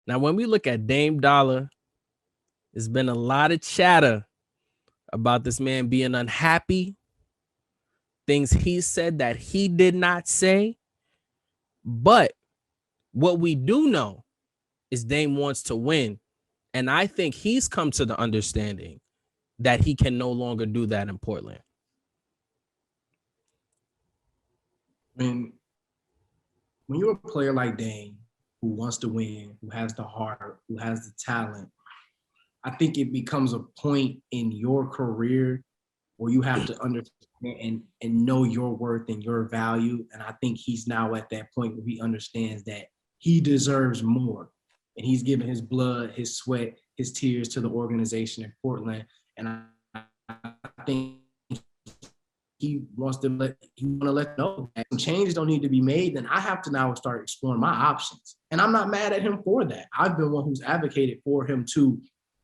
Now, when we look at Dame Dollar, there's been a lot of chatter about this man being unhappy, things he said that he did not say. But what we do know is Dame wants to win. And I think he's come to the understanding that he can no longer do that in Portland. When you're a player like Dame, who wants to win, who has the heart, who has the talent, I think it becomes a point in your career where you have to understand and know your worth and your value. And I think he's now at that point where he understands that he deserves more. And he's given his blood, his sweat, his tears to the organization in Portland. And I think he wants to let know that some changes don't need to be made, then I have to now start exploring my options. And I'm not mad at him for that. I've been one who's advocated for him to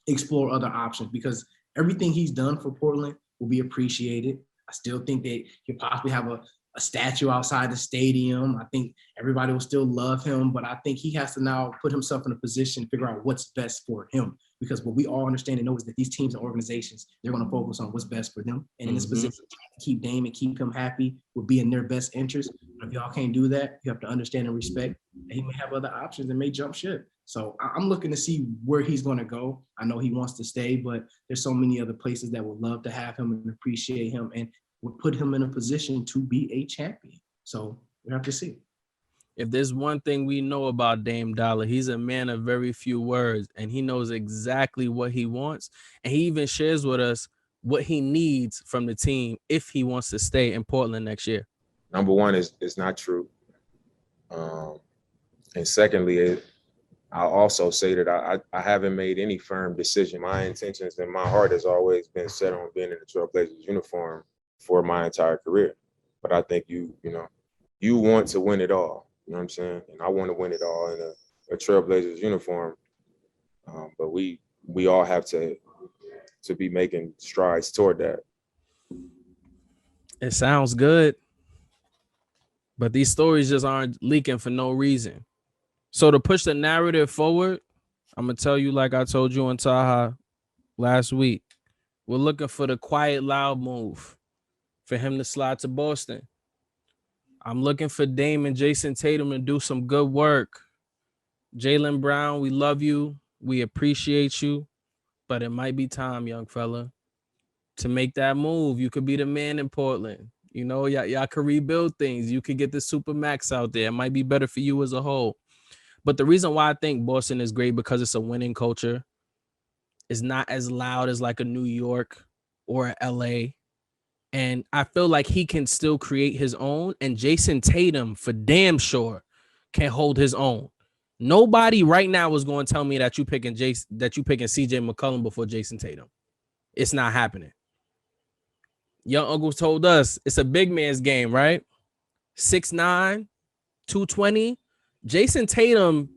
explore other options because everything he's done for Portland will be appreciated. I still think that he'll possibly have a statue outside the stadium. I think everybody will still love him, but I think he has to now put himself in a position to figure out what's best for him. Because what we all understand and know is that these teams and organizations, they're going to focus on what's best for them. And in this position, to keep Dame and keep him happy would be in their best interest. But if y'all can't do that, you have to understand and respect that he may have other options and may jump ship. So I'm looking to see where he's going to go. I know he wants to stay, but there's so many other places that would love to have him and appreciate him and would put him in a position to be a champion. So we have to see. If there's one thing we know about Dame Dollar, he's a man of very few words, and he knows exactly what he wants. And he even shares with us what he needs from the team if he wants to stay in Portland next year. Number one is not true. And secondly, I'll also say that I haven't made any firm decision. My intentions and my heart has always been set on being in the Trailblazers uniform for my entire career. But I think you want to win it all. You know what I'm saying? And I want to win it all in a Trailblazers uniform. But we all have to be making strides toward that. It sounds good, but these stories just aren't leaking for no reason. So to push the narrative forward, I'm going to tell you like I told you on Taha last week, we're looking for the quiet, loud move for him to slide to Boston. I'm looking for Dame and Jason Tatum to do some good work. Jaylen Brown, we love you. We appreciate you. But it might be time, young fella, to make that move. You could be the man in Portland. You know, y'all could rebuild things. You could get the Supermax out there. It might be better for you as a whole. But the reason why I think Boston is great because it's a winning culture. It's not as loud as like a New York or a LA. And I feel like he can still create his own. And Jason Tatum, for damn sure, can hold his own. Nobody right now is going to tell me that you picking CJ McCollum before Jason Tatum. It's not happening. Young Uncle told us it's a big man's game, right? 6'9", 220. Jason Tatum,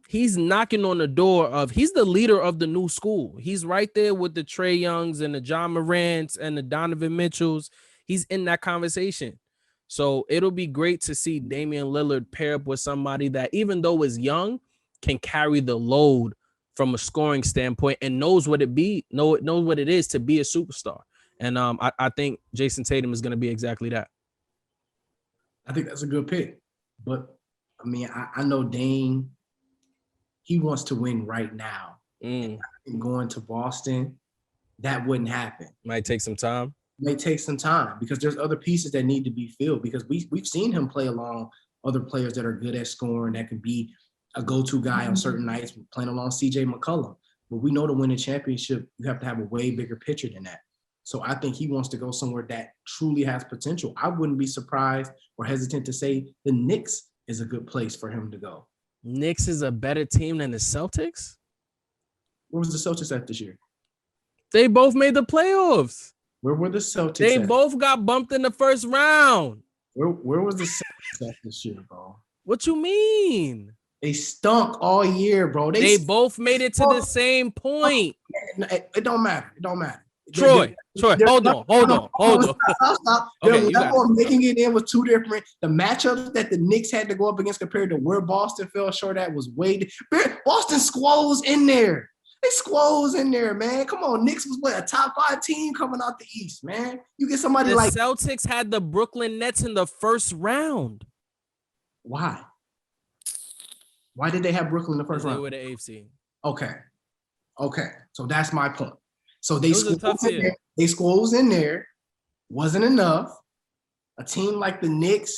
he's knocking on the door of, he's the leader of the new school. He's right there with the Trae Youngs and the John Morants and the Donovan Mitchells. He's in that conversation. So it'll be great to see Damian Lillard pair up with somebody that, even though is young, can carry the load from a scoring standpoint and knows what it is to be a superstar. And I think Jason Tatum is going to be exactly that. I think that's a good pick. But, I mean, I know Dame, he wants to win right now. And going to Boston, that wouldn't happen. Might take some time. May take some time because there's other pieces that need to be filled because we've seen him play along other players that are good at scoring, that can be a go-to guy on certain nights, playing along CJ McCollum. But we know to win a championship, you have to have a way bigger picture than that. So I think he wants to go somewhere that truly has potential. I wouldn't be surprised or hesitant to say the Knicks is a good place for him to go. Knicks is a better team than the Celtics? Where was the Celtics at this year? They both made the playoffs. Where were the Celtics They at? both got bumped in the first round. Where was the Celtics at this year, bro? What you mean? They stunk all year, bro. They both made it to the same point. It don't matter. It don't matter. Troy, hold on. Stop. Okay, The you got level of making it in was too different. The matchups that the Knicks had to go up against compared to where Boston fell short at was Boston squalls in there. They squalls in there, man. Come on, Knicks was what, a top 5 team coming out the East, man. You get somebody The like Celtics had the Brooklyn Nets in the first round. why? Why did they have Brooklyn in the first They round? were the AFC. Okay. So that's my point. So they It was a tough squalls in year. there. They squalls in there. Wasn't enough. A team like the Knicks,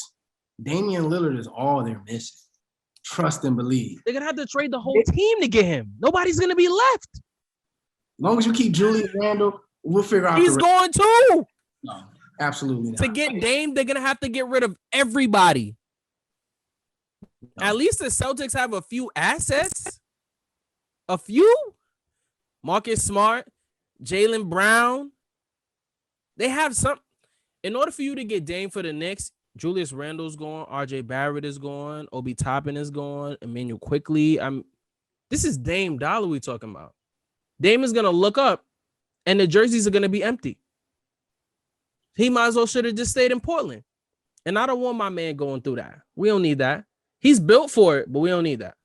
Damian Lillard is all they're missing. Trust and believe. They're gonna have to trade the whole team to get him. Nobody's gonna be left. As long as you keep Julius Randle, we'll figure out. He's going too. No, absolutely not. To get Dame, they're gonna have to get rid of everybody. No. At least the Celtics have a few assets. A few. Marcus Smart, Jaylen Brown. They have some. In order for you to get Dame for the Knicks, Julius Randle's gone, RJ Barrett is gone, Obi Toppin is gone, Emmanuel Quickly. This is Dame Dollar we talking about. Dame is gonna look up, and the jerseys are gonna be empty. He might as well should have just stayed in Portland. And I don't want my man going through that. We don't need that. He's built for it, but we don't need that.